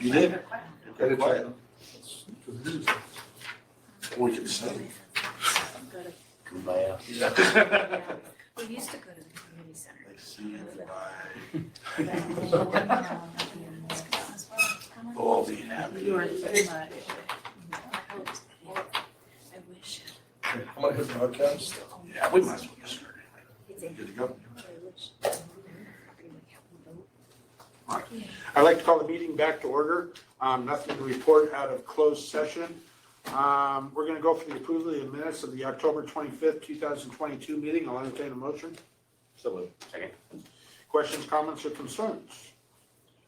You did? Good try. We can stay. Kumbaya. We used to go to the community center. They see Come on. all the happy. You are very much. I wish. I'm gonna hit broadcast. Yeah, we might as well get started. Good to go. I'd like to call the meeting back to order. Nothing to report out of closed session. We're going to go for the approval of the minutes of the October 25th, 2022 meeting. I'll entertain a motion. So moved. Second. Questions, comments, or concerns?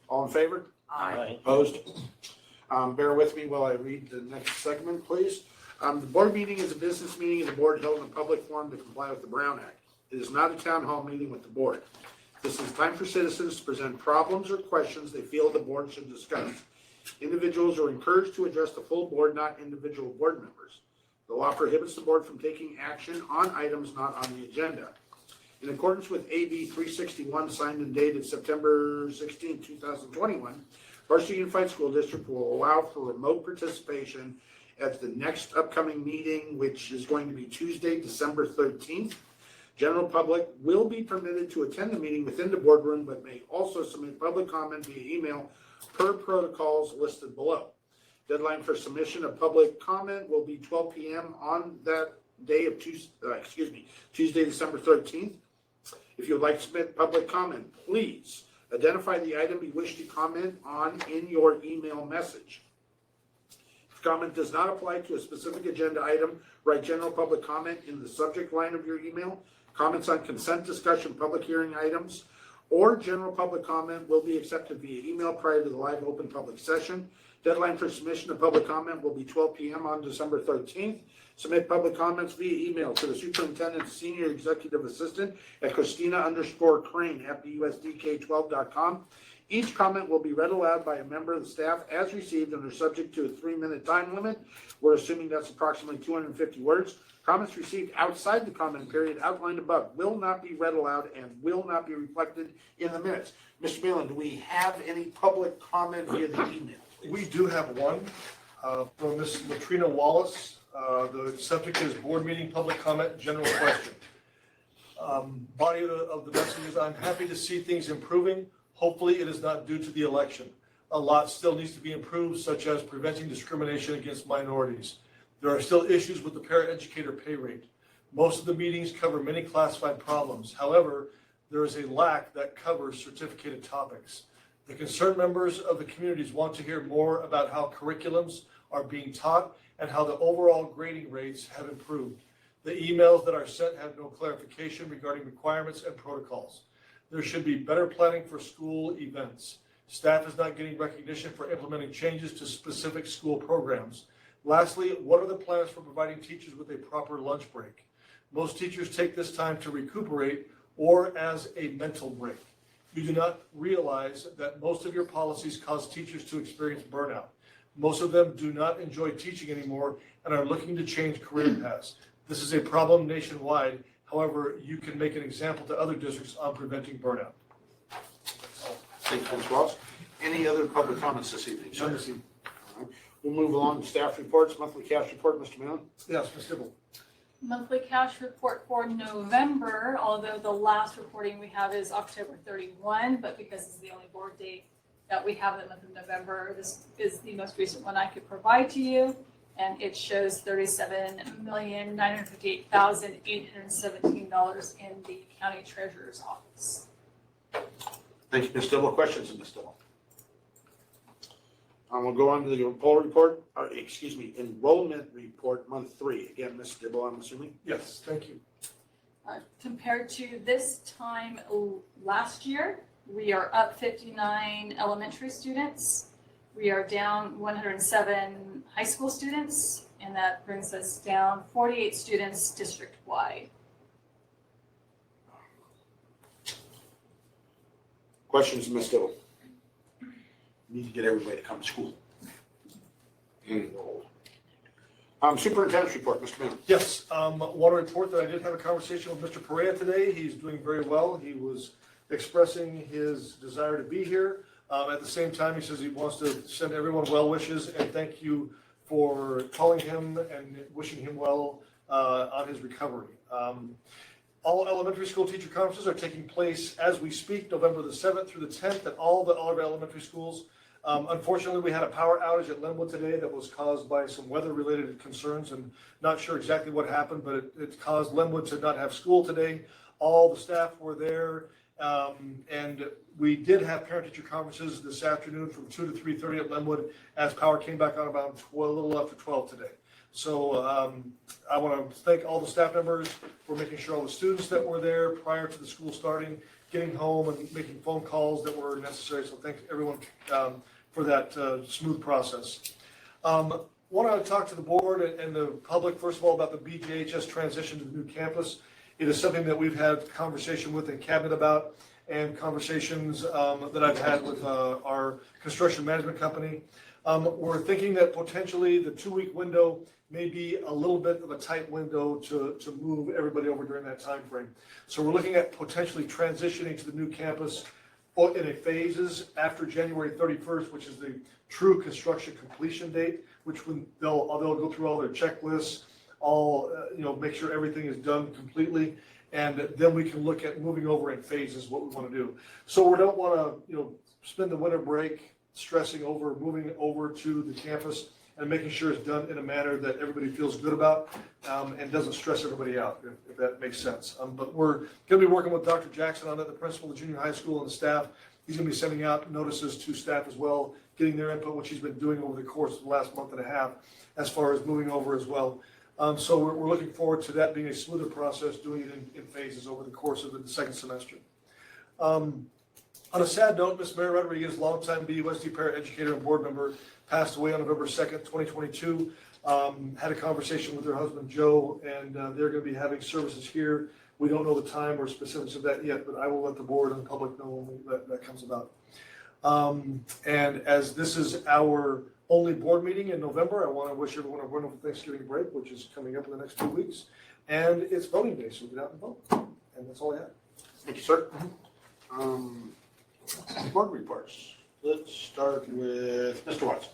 All in favor? Aye. Opposed? Bear with me while I read the next segment, please. The board meeting is a business meeting of the board held in a public forum to comply with the Brown Act. It is not a town hall meeting with the board. This is time for citizens to present problems or questions they feel the board should discuss. Individuals are encouraged to address the full board, not individual board members. The law prohibits the board from taking action on items not on the agenda. In accordance with AB 361, signed and dated September 16, 2021, Barstow Unified School District will allow for remote participation at the next upcoming meeting, which is going to be Tuesday, December 13th. General public will be permitted to attend the meeting within the boardroom, but may also submit public comment via email per protocols listed below. Deadline for submission of public comment will be 12 p.m. on that day of Tuesday, December 13th. If you would like to submit public comment, please identify the item you wish to comment on in your email message. If comment does not apply to a specific agenda item, write general public comment in the subject line of your email. Comments on consent discussion, public hearing items, or general public comment will be accepted via email prior to the live open public session. Deadline for submission of public comment will be 12 p.m. on December 13th. Submit public comments via email to the superintendent's senior executive assistant at Christina_Crane@busdk12.com. Each comment will be read aloud by a member of the staff as received and are subject to a 3-minute time limit. We're assuming that's approximately 250 words. Comments received outside the comment period outlined above will not be read aloud and will not be reflected in the minutes. Mr. Balin, do we have any public comment via the email, please? We do have one from Ms. Latrina Wallace. The subject is board meeting public comment, general question. Body of the message is, I'm happy to see things improving. Hopefully it is not due to the election. A lot still needs to be improved, such as preventing discrimination against minorities. There are still issues with the paraeducator pay rate. Most of the meetings cover many classified problems. However, there is a lack that covers certificated topics. The concerned members of the communities want to hear more about how curriculums are being taught and how the overall grading rates have improved. The emails that are sent have no clarification regarding requirements and protocols. There should be better planning for school events. Staff is not getting recognition for implementing changes to specific school programs. Lastly, what are the plans for providing teachers with a proper lunch break? Most teachers take this time to recuperate or as a mental break. You do not realize that most of your policies cause teachers to experience burnout. Most of them do not enjoy teaching anymore and are looking to change career paths. This is a problem nationwide. However, you can make an example to other districts on preventing burnout. Thank you, Ms. Wallace. Any other public comments this evening, sir? None this evening. We'll move along to staff reports, monthly cash report, Mr. Malin. Yes, Ms. Dibble. Monthly cash report for November, although the last reporting we have is October 31, but because it's the only board date that we have in the month of November, this is the most recent one I could provide to you, and it shows $37,958,817 in the county treasurer's office. Thank you, Ms. Dibble. Questions of Ms. Dibble? We'll go on to the poll report, enrollment report, month 3. Again, Ms. Dibble, I'm assuming? Yes, thank you. Compared to this time last year, we are up 59 elementary students. We are down 107 high school students, and that brings us down 48 students district-wide. Questions of Ms. Dibble? Need to get everybody to come to school. Superintendent's report, Mr. Malin. Yes, want to report that I did have a conversation with Mr. Perea today. He's doing very well. He was expressing his desire to be here. At the same time, he says he wants to send everyone well wishes and thank you for calling him and wishing him well on his recovery. All elementary school teacher conferences are taking place as we speak, November the 7th through the 10th at all of our elementary schools. Unfortunately, we had a power outage at Linwood today that was caused by some weather-related concerns, and not sure exactly what happened, but it caused Linwood to not have school today. All the staff were there, and we did have parent-teacher conferences this afternoon from 2 to 3:30 at Linwood as power came back on about 12, a little after 12 today. So I want to thank all the staff members for making sure all the students that were there prior to the school starting, getting home and making phone calls that were necessary. So thanks everyone for that smooth process. Want to talk to the board and the public, first of all, about the BJHS transition to the new campus. It is something that we've had conversation with in cabinet about and conversations that I've had with our construction management company. We're thinking that potentially the 2-week window may be a little bit of a tight window to move everybody over during that time frame. So we're looking at potentially transitioning to the new campus in a phases after January 31st, which is the true construction completion date, which when they'll go through all their checklists, make sure everything is done completely, and then we can look at moving over in phases what we want to do. So we don't want to spend the winter break stressing over moving over to the campus and making sure it's done in a manner that everybody feels good about and doesn't stress everybody out, if that makes sense. But we're going to be working with Dr. Jackson on that, the principal of the junior high school, and the staff. He's going to be sending out notices to staff as well, getting their input, which he's been doing over the course of the last month and a half, as far as moving over as well. So we're looking forward to that being a smoother process, doing it in phases over the course of the second semester. On a sad note, Ms. Mary Rodriguez, longtime BUSD paraeducator and board member, passed away on November 2nd, 2022. Had a conversation with her husband, Joe, and they're going to be having services here. We don't know the time or specifics of that yet, but I will let the board and the public know when that comes about. And as this is our only board meeting in November, I want to wish everyone a wonderful Thanksgiving break, which is coming up in the next 2 weeks. And it's voting day, so get out and vote. And that's all I have. Thank you, sir. Board reports. Let's start with Mr. Watson.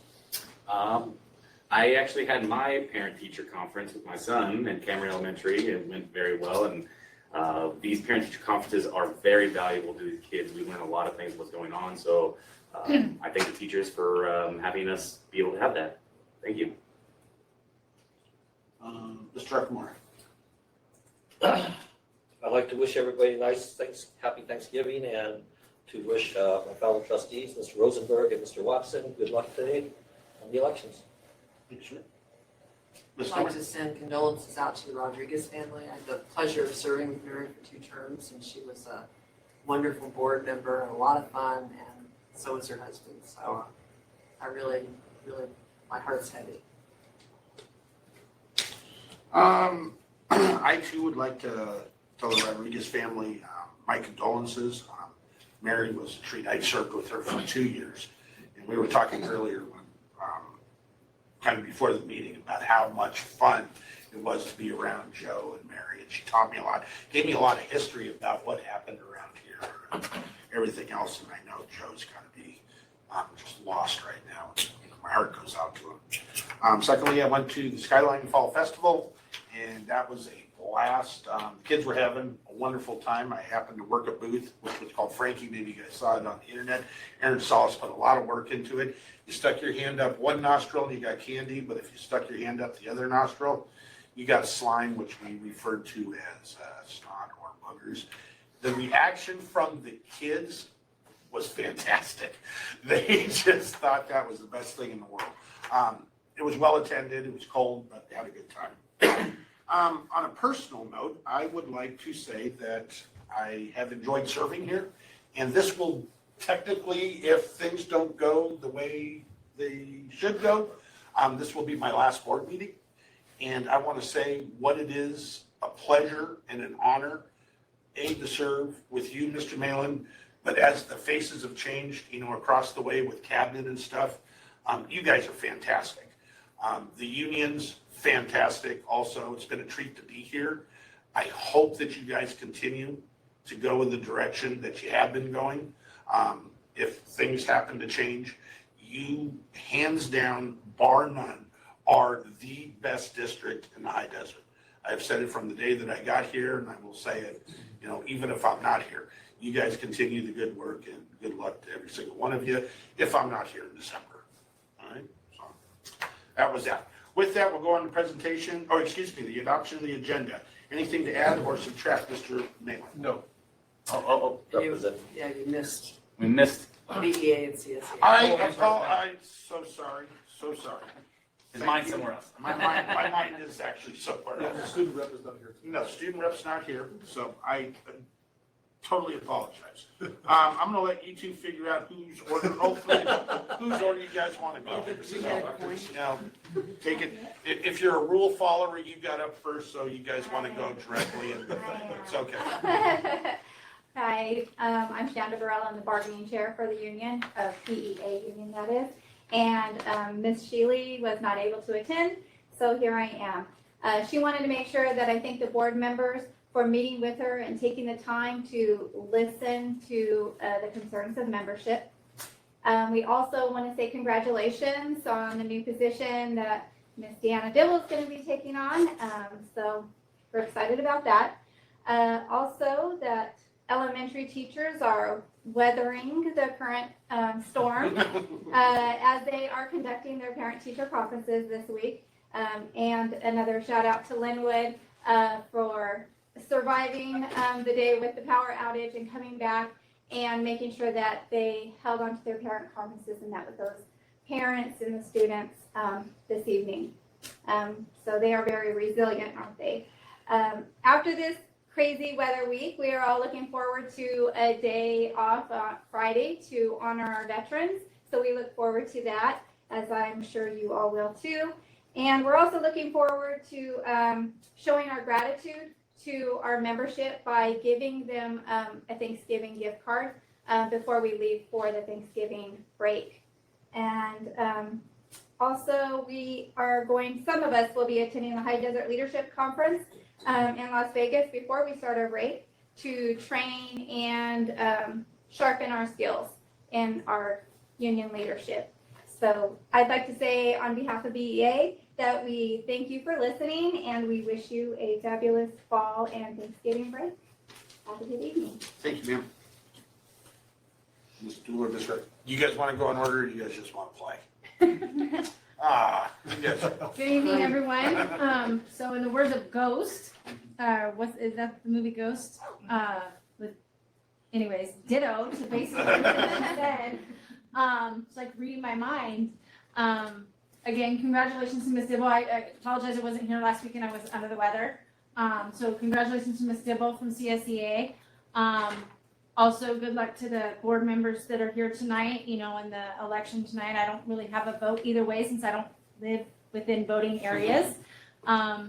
I actually had my parent-teacher conference with my son in Cameron Elementary. It went very well, and these parent-teacher conferences are very valuable to these kids. We learn a lot of things what's going on, so I thank the teachers for having us be able to have that. Thank you. Mr. Eckmore. I'd like to wish everybody happy Thanksgiving, and to wish my fellow trustees, Mr. Rosenberg and Mr. Watson, good luck today on the elections. Thank you, sir. I'd Ms. like Thorne. to send condolences out to the Rodriguez family. I had the pleasure of serving with Mary for 2 terms, and she was a wonderful board member and a lot of fun, and so was her husband. So I really, my heart's heavy. I too would like to tell the Rodriguez family my condolences. Mary was a treat. I served with her for 2 years, and we were talking earlier when, kind of before the meeting, about how much fun it was to be around Joe and Mary, and she taught me a lot, gave me a lot of history about what happened around here and everything else. And I know Joe's got to be just lost right now. My heart goes out to him. Secondly, I went to the Skyline Fall Festival, and that was a blast. The kids were having a wonderful time. I happened to work a booth, which was called Frankie. Maybe you guys saw it on the internet. Aaron Salas put a lot of work into it. You stuck your hand up one nostril and you got candy, but if you stuck your hand up the other nostril, you got slime, which we referred to as snot or boogers. The reaction from the kids was fantastic. They just thought that was the best thing in the world. It was well attended. It was cold, but they had a good time. On a personal note, I would like to say that I have enjoyed serving here, and this will technically, if things don't go the way they should go, this will be my last board meeting. And I want to say what it is, a pleasure and an honor, to serve with you, Mr. Malin, but as the faces have changed, across the way with cabinet and stuff, you guys are fantastic. The unions, fantastic. Also, it's been a treat to be here. I hope that you guys continue to go in the direction that you have been going. if things happen to change, you, hands down, bar none, are the best district in the high desert. I've said it from the day that I got here, and I will say it, even if I'm not here. You guys continue the good work, and good luck to every single one of you if I'm not here in December. All right? So that was that. With that, we'll go on to presentation, the adoption of the agenda. Anything to add or subtract, Mr. Malin? No. Represent. Yeah, you missed We missed. BEA and CSEA. I'm so sorry. Is Thank mine you. somewhere else? My mind is actually somewhere Yeah, the else. student rep is not here. No, student rep's not here, so I totally apologize. I'm gonna let you two figure out whose order, hopefully, whose order you guys wanna go. Take it, if you're a rule follower, you got up first, so you guys wanna go directly and it's okay. Hi, I'm Shanda Burrell. I'm the bargaining chair for the union, PEA union that is. And Ms. Shealy was not able to attend, so here I am. She wanted to make sure that I thank the board members for meeting with her and taking the time to listen to the concerns of membership. We also want to say congratulations on the new position that Ms. Deanna Dibble is going to be taking on. So we're excited about that. Also, that elementary teachers are weathering the current storm as they are conducting their parent-teacher conferences this week. And another shout out to Linwood for surviving the day with the power outage and coming back and making sure that they held on to their parent conferences and met with those parents and the students this evening. So they are very resilient, aren't they? After this crazy weather week, we are all looking forward to a day off on Friday to honor our veterans. So we look forward to that, as I'm sure you all will too. And we're also looking forward to showing our gratitude to our membership by giving them a Thanksgiving gift card before we leave for the Thanksgiving break. And also some of us will be attending the High Desert Leadership Conference in Las Vegas before we start our break to train and sharpen our skills in our union leadership. So I'd like to say on behalf of BEA that we thank you for listening and we wish you a fabulous fall and Thanksgiving break. Have a good evening. Thank you, ma'am. Ms. Dooley, Ms. Rick, you guys wanna go in order, or you guys just wanna play? You guys. Good evening, everyone. So in the words of Ghost, is that the movie Ghost? Anyways, ditto to basically what I said. It's like reading my mind. Again, congratulations to Ms. Dibble. I apologize I wasn't here last week and I was under the weather. So congratulations to Ms. Dibble from CSEA. Also, good luck to the board members that are here tonight, in the election tonight. I don't really have a vote either way since I don't live within voting areas. I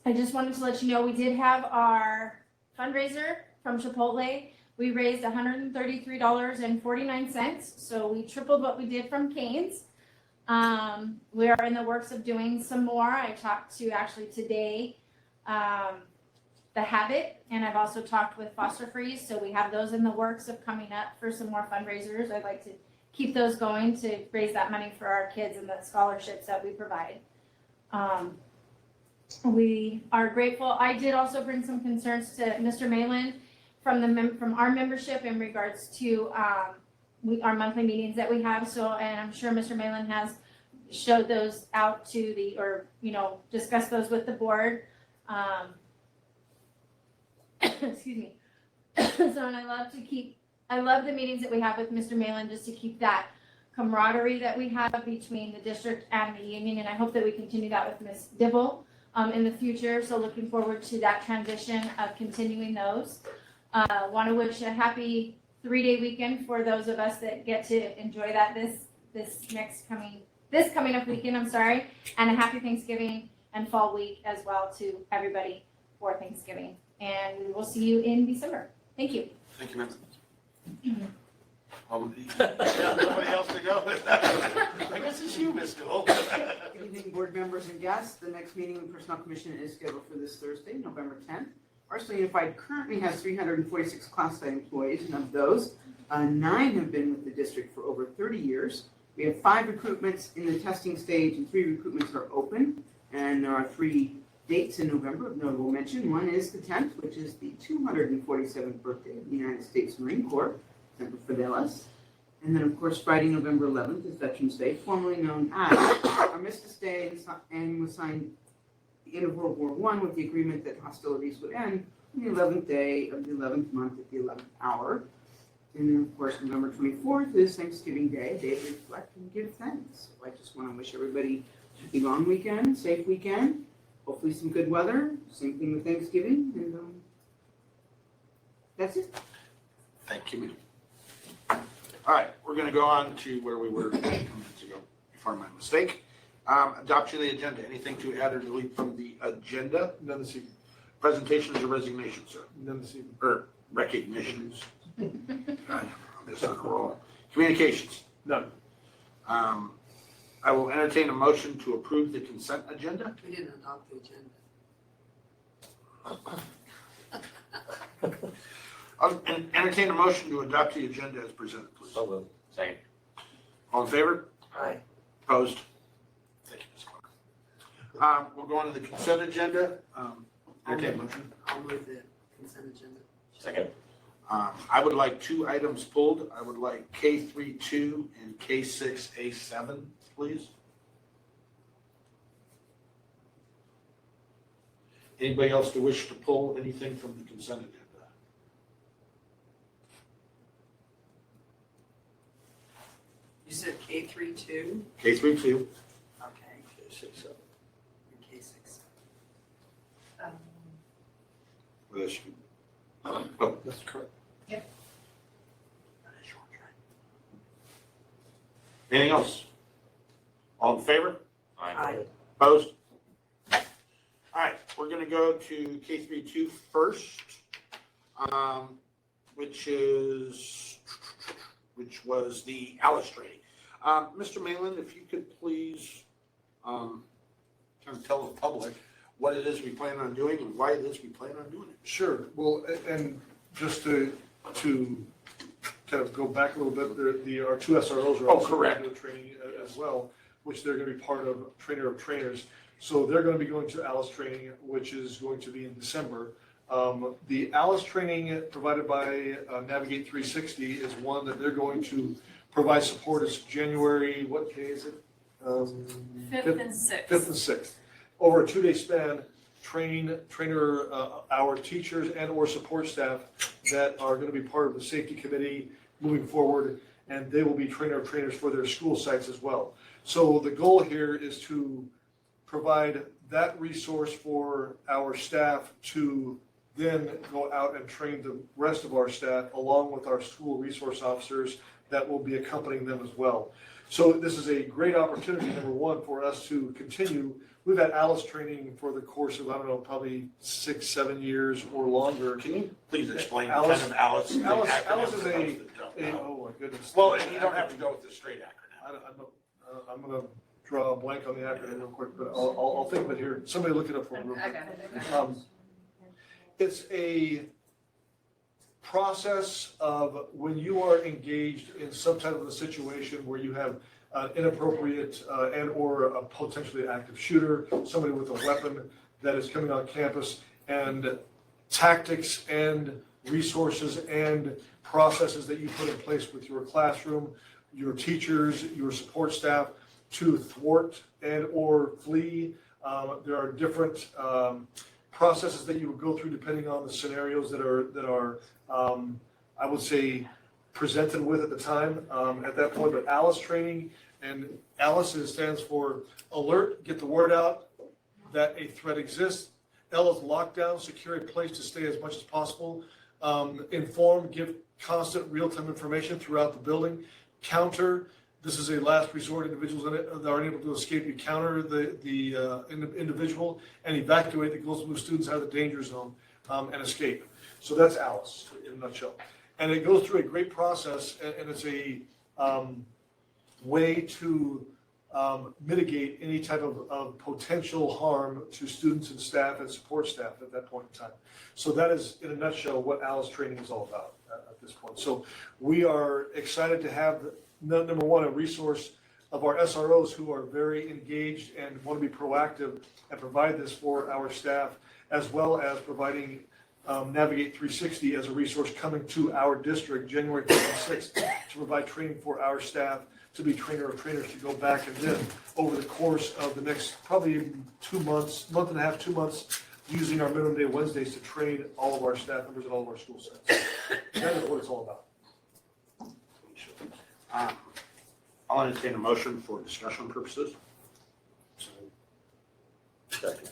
just wanted to let you know we did have our fundraiser from Chipotle. We raised $133.49, so we tripled what we did from Cane's. We are in the works of doing some more. I talked to actually today The Habit, and I've also talked with Foster Freeze, so we have those in the works of coming up for some more fundraisers. I'd like to keep those going to raise that money for our kids and the scholarships that we provide. We are grateful. I did also bring some concerns to Mr. Malin from our membership in regards to our monthly meetings that we have. So, and I'm sure Mr. Malin has showed those out to discussed those with the board. Excuse me. So, and I love the meetings that we have with Mr. Malin just to keep that camaraderie that we have between the district and the union. And I hope that we continue that with Ms. Dibble in the future. So looking forward to that transition of continuing those. Want to wish a happy 3-day weekend for those of us that get to enjoy that this coming up weekend, and a happy Thanksgiving and fall week as well to everybody for Thanksgiving. And we will see you in December. Thank you. Thank you, ma'am. Nobody else to go? I guess it's you, Ms. Dooley. Good evening, board members and guests. The next meeting of the Personnel Commission is scheduled for this Thursday, November 10th, Barstow Unified currently has 346 classified employees, and of those, 9 have been with the district for over 30 years. We have 5 recruitments in the testing stage, and 3 recruitments are open, and there are 3 dates in November of notable mention. One is the 10th, which is the 247th birthday of the United States Marine Corps, Semper Fidelis. And then, of course, Friday, November 11th is Veterans Day, formerly known as Armistice Day, and was signed at the end of World War I with the agreement that hostilities would end on the 11th day of the 11th month at the 11th hour. And then, of course, November 24th is Thanksgiving Day, a day to reflect and give thanks. So I just want to wish everybody a happy long weekend, safe weekend, hopefully some good weather. Same thing with Thanksgiving, and that's it. Thank you, ma'am. All right, we're going to go on to where we were a few minutes ago before my mistake. Adoption of the agenda. Anything to add or delete from the agenda? None this evening. Presentations or resignations, sir? None this evening. Or recognitions? I'm just on a roll. Communications. None. I will entertain a motion to approve the consent agenda. We didn't adopt the agenda. I'll entertain a motion to adopt the agenda as presented, please. So moved. Second. All in favor? Aye. Opposed? Thank you, Ms. Clark. We'll go on to the consent agenda. Entertain a motion. I'll move the consent agenda. Second. I would like 2 items pulled. I would like K32 and K6A7, please. Anybody else to wish to pull anything from the consent agenda? You said K32? K32. Okay. K6, And K6. What else you- That's correct. Anything else? All in favor? Aye. Opposed? All right, we're going to go to K32 first, which was the Alice training. Mr. Malin, if you could please kind of tell the public what it is we plan on doing and why it is we plan on doing it. Sure. Well, and just to kind of go back a little bit, our 2 SROs are Oh, also correct. doing training as well, which they're going to be part of Trainer of Trainers. So they're going to be going to Alice training, which is going to be in December. The Alice training provided by Navigate 360 is one that they're going to provide support. It's January, what day is it? 5th and 6th. 5th and 6th. Over a 2-day span, trainer our teachers and or support staff that are going to be part of the safety committee moving forward, and they will be trainer of trainers for their school sites as well. So the goal here is to provide that resource for our staff to then go out and train the rest of our staff along with our school resource officers that will be accompanying them as well. So this is a great opportunity, number one, for us to continue. We've had Alice training for the course of, I don't know, probably 6-7 years or longer. Can you please explain Alice- kind of Alice? the Alice acronym is for a, those that don't know? oh my goodness. Well, and you don't have to go with the straight acronym. I'm gonna draw a blank on the acronym real quick, but I'll think of it here. Somebody look it up for me real I quick. got it. It's a process of when you are engaged in some type of a situation where you have an inappropriate and or a potentially active shooter, somebody with a weapon that is coming on campus, and tactics and resources and processes that you put in place with your classroom, your teachers, your support staff to thwart and or flee. There are different processes that you would go through depending on the scenarios that are I would say presented with at the time at that point. But Alice training, and Alice stands for alert, get the word out that a threat exists. L is lockdown, secure a place to stay as much as possible. Inform, give constant real-time information throughout the building. Counter, this is a last resort. Individuals that aren't able to escape, you counter the individual and evacuate the Golden Blue students out of the danger zone and escape. So that's Alice in a nutshell. And it goes through a great process, and it's a way to mitigate any type of potential harm to students and staff and support staff at that point in time. So that is, in a nutshell, what ALICE training is all about at this point. So we are excited to have, number one, a resource of our SROs who are very engaged and want to be proactive and provide this for our staff, as well as providing Navigate 360 as a resource coming to our district January 5th and 6th to provide training for our staff to be trainer of trainers to go back, and then over the course of the next probably 2 months, month and a half, 2 months, using our minimum day Wednesdays to train all of our staff members at all of our school sites. That is what it's all about. I'll entertain a motion for discussion purposes. Second.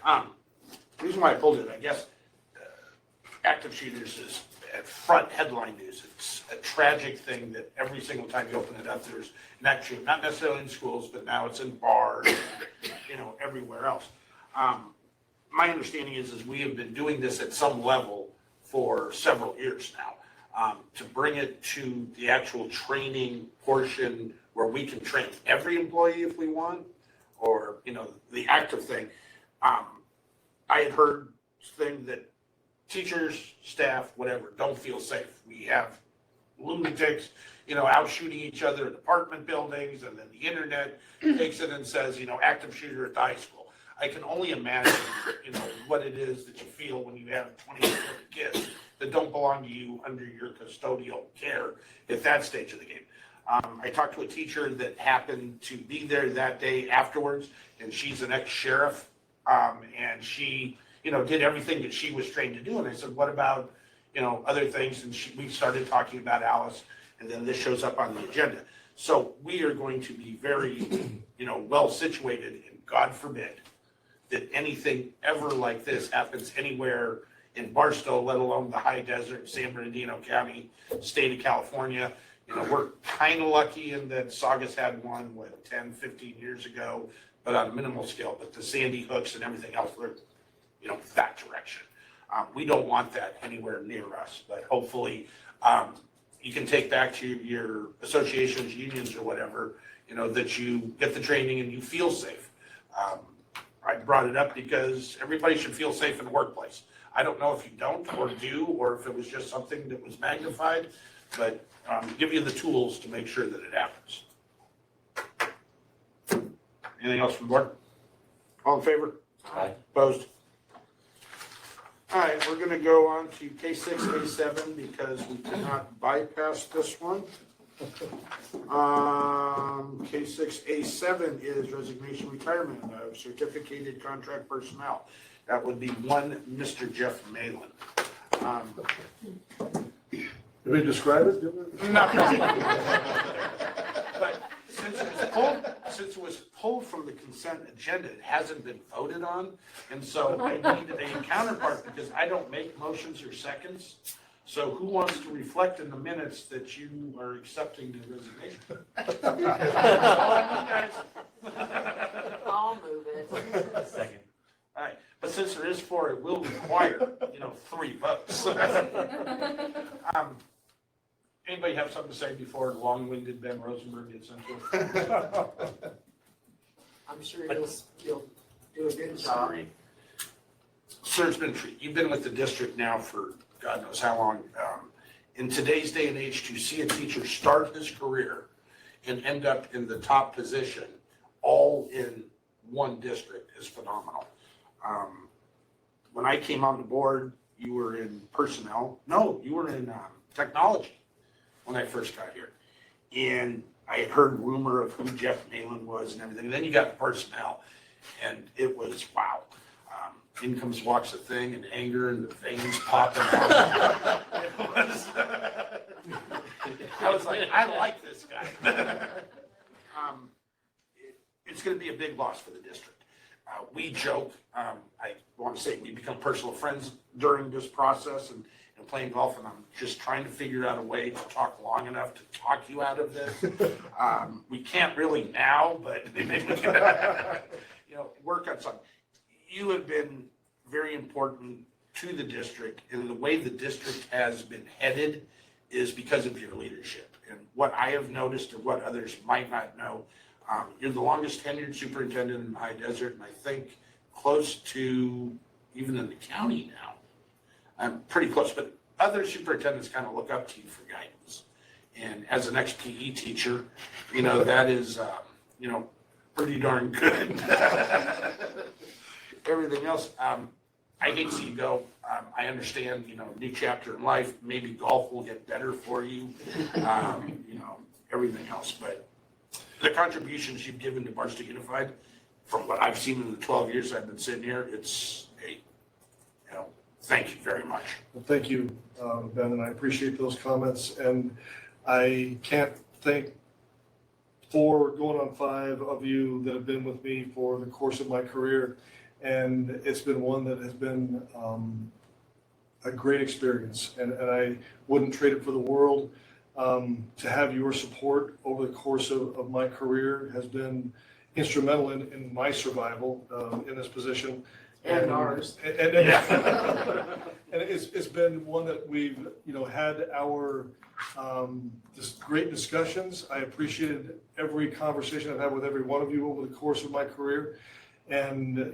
The reason why I pulled it, I guess, active shooters is at front headline news. It's a tragic thing that every single time you open it up, there's an active shooter, not necessarily in schools, but now it's in bars, everywhere else. My understanding is we have been doing this at some level for several years now. To bring it to the actual training portion where we can train every employee if we want, or, the active thing. I had heard things that teachers, staff, whatever, don't feel safe. We have lunatics, out shooting each other in apartment buildings, and then the internet takes it and says, active shooter at the high school. I can only imagine, what it is that you feel when you have 20 to 30 kids that don't belong to you under your custodial care at that stage of the game. I talked to a teacher that happened to be there that day afterwards, and she's an ex-sheriff, and she, did everything that she was trained to do. And I said, what about, other things? And we started talking about ALICE, and then this shows up on the agenda. So we are going to be very, well situated, and God forbid that anything ever like this happens anywhere in Barstow, let alone the high desert, San Bernardino County, state of California. We're kind of lucky in that Saugus had one, 10, 15 years ago, but on a minimal scale. But the Sandy Hooks and everything else, we're, that direction. We don't want that anywhere near us, but hopefully you can take back to your associations, unions, or whatever, that you get the training and you feel safe. I brought it up because everybody should feel safe in the workplace. I don't know if you don't or do, or if it was just something that was magnified, but give you the tools to make sure that it happens. Anything else from the board? All in favor? Aye. Opposed? All right, we're gonna go on to K6, A7 because we cannot bypass this one. K6, A7 is resignation retirement of certificated contract personnel. That would be one Mr. Jeff Malin. Did we describe it? No. But since it was pulled from the consent agenda, it hasn't been voted on. And so I need a counterpart because I don't make motions or seconds. So who wants to reflect in the minutes that you are accepting the resignation? I'll move it. Second. All right, but since there is four, it will require, 3 votes. Anybody have something to say before long-winded Ben Rosenberg gets into it? I'm sure you'll do a good job. Sorry. Sir, it's been a treat. You've been with the district now for God knows how long. In today's day and age, to see a teacher start his career and end up in the top position, all in one district, is phenomenal. When I came on the board, you were in personnel. No, you were in technology when I first got here. And I had heard rumor of who Jeff Malin was and everything. And then you got personnel, and it was wow. In comes walks a thing, and anger, and the veins popping out. I was like, I like this guy. It's going to be a big loss for the district. We joke, I want to say we become personal friends during this process and playing golf, and I'm just trying to figure out a way to talk long enough to talk you out of this. We can't really now, but maybe we can, work on something. You have been very important to the district, and the way the district has been headed is because of your leadership. And what I have noticed and what others might not know, you're the longest tenured superintendent in the High Desert, and I think close to even in the county now. I'm pretty close, but other superintendents kind of look up to you for guidance. And as an ex-PE teacher, that is, pretty darn good. Everything else, I hate to see you go. I understand, new chapter in life, maybe golf will get better for you, everything else. But the contributions you've given to Barstow Unified, from what I've seen in the 12 years I've been sitting here, thank you very much. Well, thank you, Ben, and I appreciate those comments. And I can't thank 4 going on 5 of you that have been with me for the course of my career. And it's been one that has been a great experience. And I wouldn't trade it for the world. To have your support over the course of my career has been instrumental in my survival in this position. And ours. And it's been one that we've, had our just great discussions. I appreciated every conversation I've had with every one of you over the course of my career. And,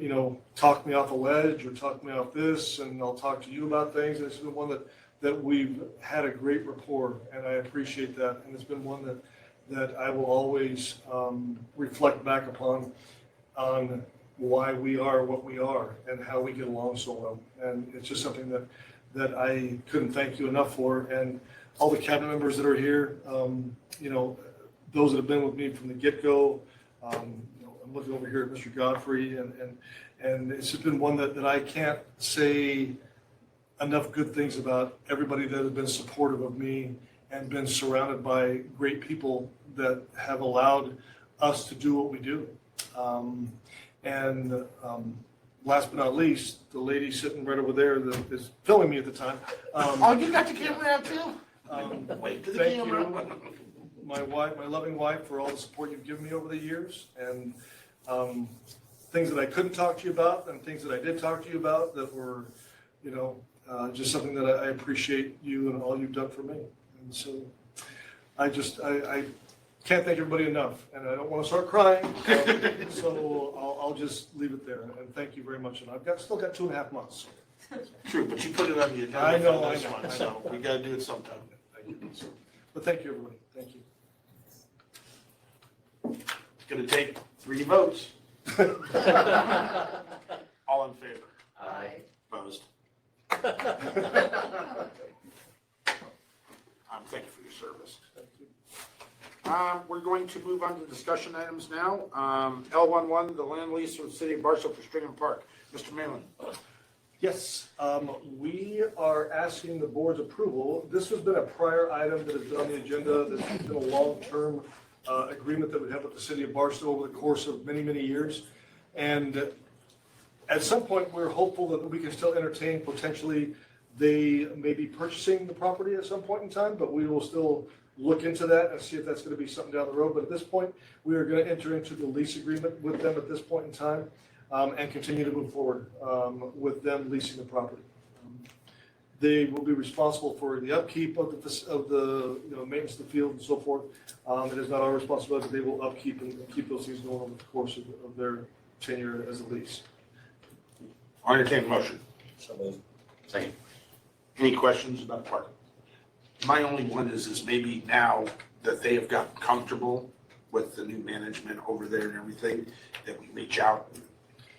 talk me off a ledge or talk me off this, and I'll talk to you about things. And it's been one that we've had a great rapport, and I appreciate that. And it's been one that I will always reflect back upon on why we are what we are and how we get along so well. And it's just something that I couldn't thank you enough for. And all the cabinet members that are here, those that have been with me from the get-go, I'm looking over here at Mr. Godfrey, and it's just been one that I can't say enough good things about. Everybody that has been supportive of me and been surrounded by great people that have allowed us to do what we do. And last but not least, the lady sitting right over there that is filming me at the time. You got the camera out too? Wait to the Thank camera. you, my wife, my loving wife, for all the support you've given me over the years, and things that I couldn't talk to you about and things that I did talk to you about that were, just something that I appreciate you and all you've done for me. And so I can't thank everybody enough, and I don't want to start crying, so I'll just leave it there. And thank you very much. And I've still got 2.5 months. True, but you put it on the agenda. I know, for this one, so we got to do it sometime. But thank you, everybody. Thank you. It's going to take 3 votes. All in favor? Aye. Opposed? Thank you for your service. We're going to move on to discussion items now. L11, the land lease for the city of Barstow for Stringham Park. Mr. Malin. Yes, we are asking the board's approval. This has been a prior item that has been on the agenda. This has been a long-term agreement that we have with the city of Barstow over the course of many, many years. And at some point, we're hopeful that we can still entertain potentially they may be purchasing the property at some point in time, but we will still look into that and see if that's going to be something down the road. But at this point, we are going to enter into the lease agreement with them at this point in time. And continue to move forward with them leasing the property. They will be responsible for the upkeep of the maintenance of the field and so forth. It is not our responsibility. They will upkeep and keep those things going over the course of their tenure as a lease. I entertain a motion. So moved. Second. Any questions about the park? My only one is maybe now that they have gotten comfortable with the new management over there and everything, that we reach out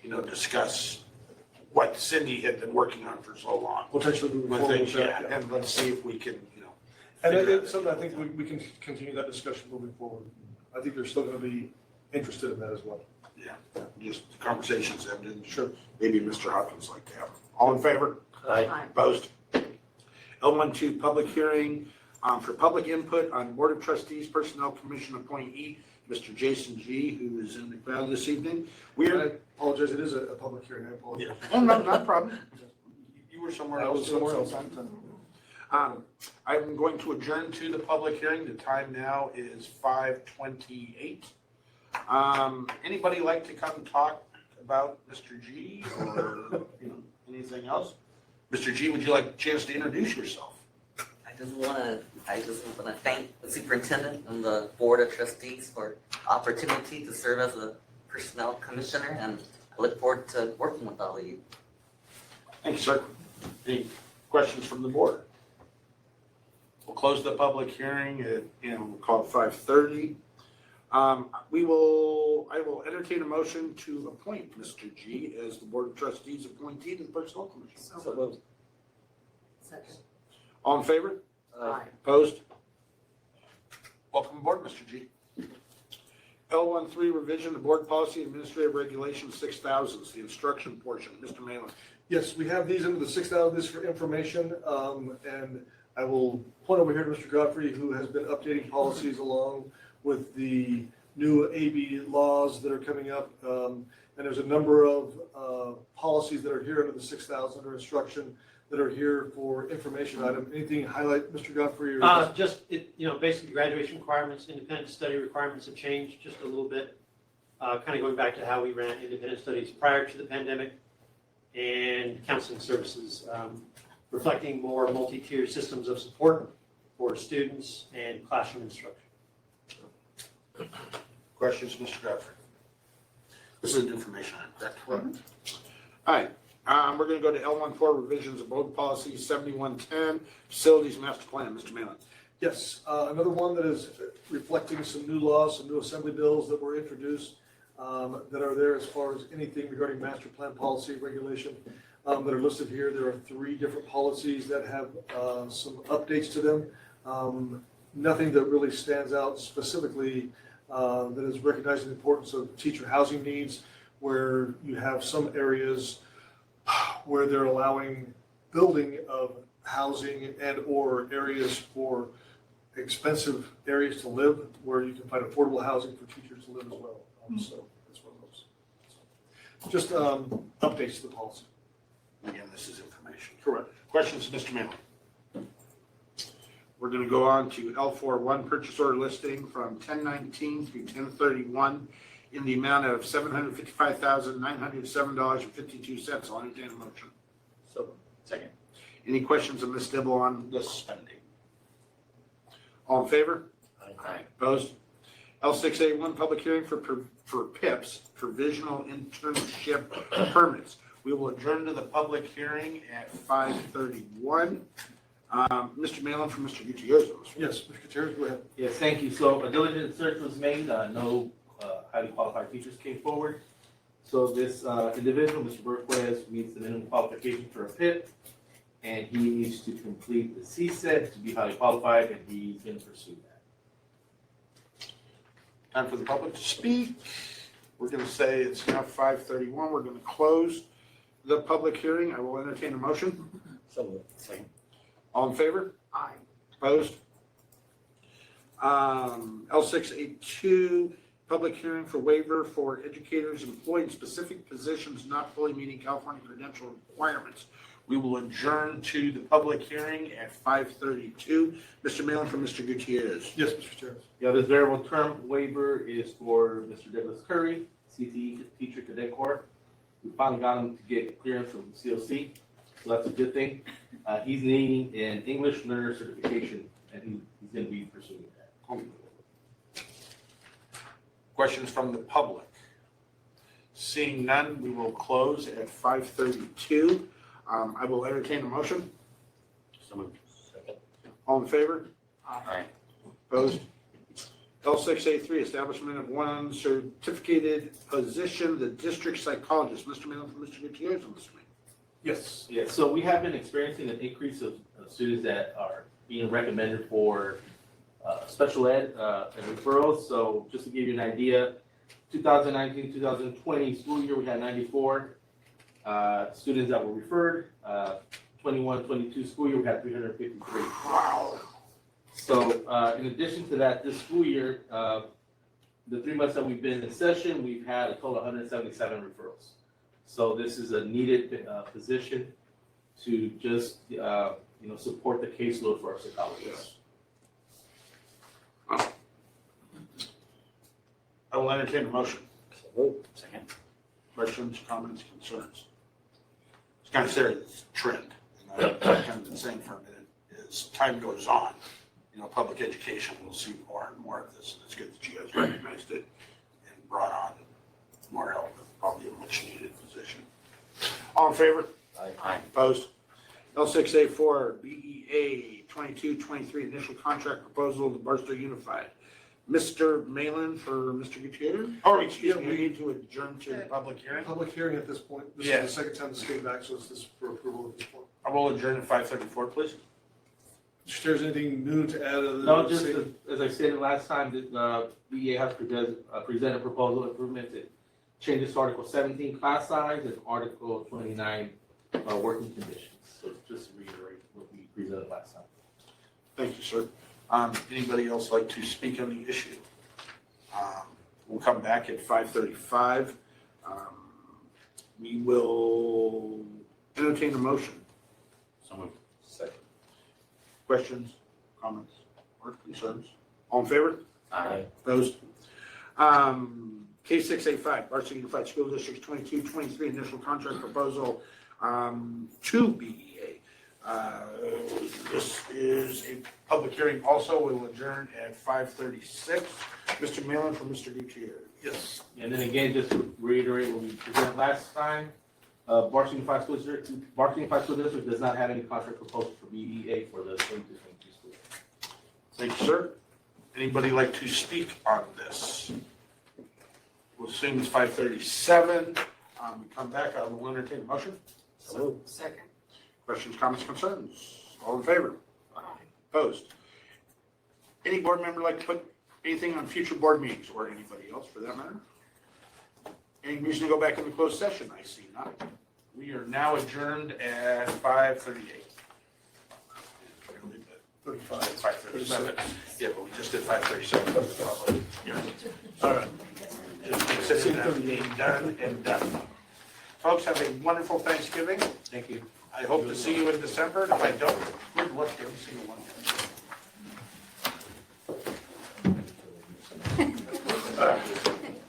and discuss what Cindy had been working on for so long. Potentially moving With forward things, with that, yeah, and let's see if we can, And figure it's something I think we can continue that discussion moving forward. I think they're still going to be interested in that as well. yeah, just the conversations ended. Sure. Maybe Mr. Hopkins like to have. All in favor? Aye. Opposed? L12, public hearing for public input on Board of Trustees Personnel Commission appointee, Mr. Jason G., who is in the crowd this evening. I apologize, it is a public hearing, I apologize. Oh, no, not a problem. You were somewhere I else. was somewhere else. I'm going to adjourn to the public hearing. The time now is 5:28. Anybody like to come talk about Mr. G or anything else? Mr. G, would you like a chance to introduce yourself? I I just want to thank the superintendent and the board of trustees for opportunity to serve as a personnel commissioner, and I look forward to working with all of you. Thank you, sir. Any questions from the board? We'll close the public hearing at, we'll call it 5:30. I will entertain a motion to appoint Mr. G as the Board of Trustees appointee to the Personnel Commission. So moved. Second. All in favor? Aye. Opposed? Welcome aboard, Mr. G. L13 revision, the board policy administrative regulation 6000, the instruction portion. Mr. Malin. Yes, we have these under the 6,000, this for information, and I will point over here to Mr. Godfrey, who has been updating policies along with the new AB laws that are coming up. And there's a number of policies that are here under the 6,000 under instruction that are here for information item. Anything highlight, Mr. Godfrey? Or Basically graduation requirements, independent study requirements have changed just a little bit. Kind of going back to how we ran independent studies prior to the pandemic, and counseling services, reflecting more multi-tier systems of support for students and classroom instruction. Questions, Mr. Godfrey? This is information item, that's correct. All right, we're going to go to L14 revisions of board policy 7110, facilities master plan. Mr. Malin. Yes, another one that is reflecting some new laws, some new assembly bills that were introduced that are there as far as anything regarding master plan policy regulation that are listed here. There are 3 different policies that have some updates to them. Nothing that really stands out specifically that is recognizing the importance of teacher housing needs, where you have some areas where they're allowing building of housing and or areas for expensive areas to live, where you can find affordable housing for teachers to live as well. So that's one of those. So, just updates to the policy. Again, this is information. Correct. Questions, Mr. Malin? We're going to go on to L41 purchase order listing from 10/19 through 10/31 in the amount of $755,907.52. I'll entertain a motion. So Second. Any questions of Ms. Dibble on this spending? All in favor? Aye. Opposed? L6A1 public hearing for PIPs, provisional internship permits. We will adjourn to the public hearing at 5:31. Mr. Malin from Mr. Gutierrez. Yes, Mr. Gutierrez, go ahead. Yes, thank you. So a diligent search was made. No highly qualified teachers came forward. So this individual, Mr. Berquez, meets the minimum qualification for a PIP, and he needs to complete the CSET to be highly qualified, and he's going to pursue that. Time for the public to speak. We're going to say it's now 5:31. We're going to close the public hearing. I will entertain a motion. So moved. Second. All in favor? Aye. Opposed? L682, public hearing for waiver for educators employed in specific positions not fully meeting California credential requirements. We will adjourn to the public hearing at 5:32. Mr. Malin from Mr. Gutierrez. Yes, Mr. Gutierrez. Yeah, this variable term waiver is for Mr. Douglas Curry, CTE teacher cadet corps. We finally got him to get clearance from COC, so that's a good thing. He's needing an English learner certification, and he's going to be pursuing that. Questions from the public? Seeing none, we will close at 5:32. I will entertain a motion. So moved. Second. All in favor? Aye. Opposed? L6A3, establishment of one certificated position, the district psychologist. Mr. Malin from Mr. Gutierrez on this one. Yes. Yeah, so we have been experiencing an increase of students that are being recommended for special ed and referrals. So just to give you an idea, 2019-2020 school year, we had 94 students that were referred. 21-22 school year, we had 353. Wow. So in addition to that, this school year, the 3 months that we've been in session, we've had a total of 177 referrals. So this is a needed position to just support the caseload for our psychologists. I will entertain a motion. So moved. Second. Questions, comments, concerns? It's kind of serious trend. And I've kind of been saying for a minute is as time goes on, public education will see more and more of this. And it's good that you guys recognized it and brought on more help, probably a much needed position. All in favor? Aye. Opposed? L6A4 BEA 2223 initial contract proposal to Barstow Unified. Mr. Malin for Mr. Gutierrez? Oh, excuse me, we need to adjourn to the public hearing. Public hearing at this point. This Yeah. is the second time this came back, so this is for approval at this point. I will adjourn at 5:34, please. If there's anything new to add other than? No, just as I stated last time, that BEA has presented proposal improvements. It changes to Article 17 class size and Article 29 working conditions. So just to reiterate what we presented last time. Thank you, sir. Anybody else like to speak on the issue? We'll come back at 5:35. We will entertain a motion. So moved. Second. Questions, comments, or concerns? All in favor? Aye. Opposed? K6A5, Barstow Unified School District 2223 initial contract proposal to BEA. This is a public hearing also. We will adjourn at 5:36. Mr. Malin for Mr. Gutierrez. Yes. And then again, just to reiterate what we presented last time, Barstow Unified School District does not have any contract proposals for BEA for the 22-23 school year. Thank you, sir. Anybody like to speak on this? We'll assume it's 5:37. We come back, I will entertain a motion. So Second. Questions, comments, concerns? All in favor? Opposed? Any board member like to put anything on future board meetings, or anybody else for that matter? Any reason to go back into closed session? I see none. We are now adjourned at 5:38. 35. 5:37. Yeah, but we just did 5:37. All right. Just consider that being done and done. Folks, have a wonderful Thanksgiving. Thank you. I hope to see you in December, and if I don't, good luck every single one.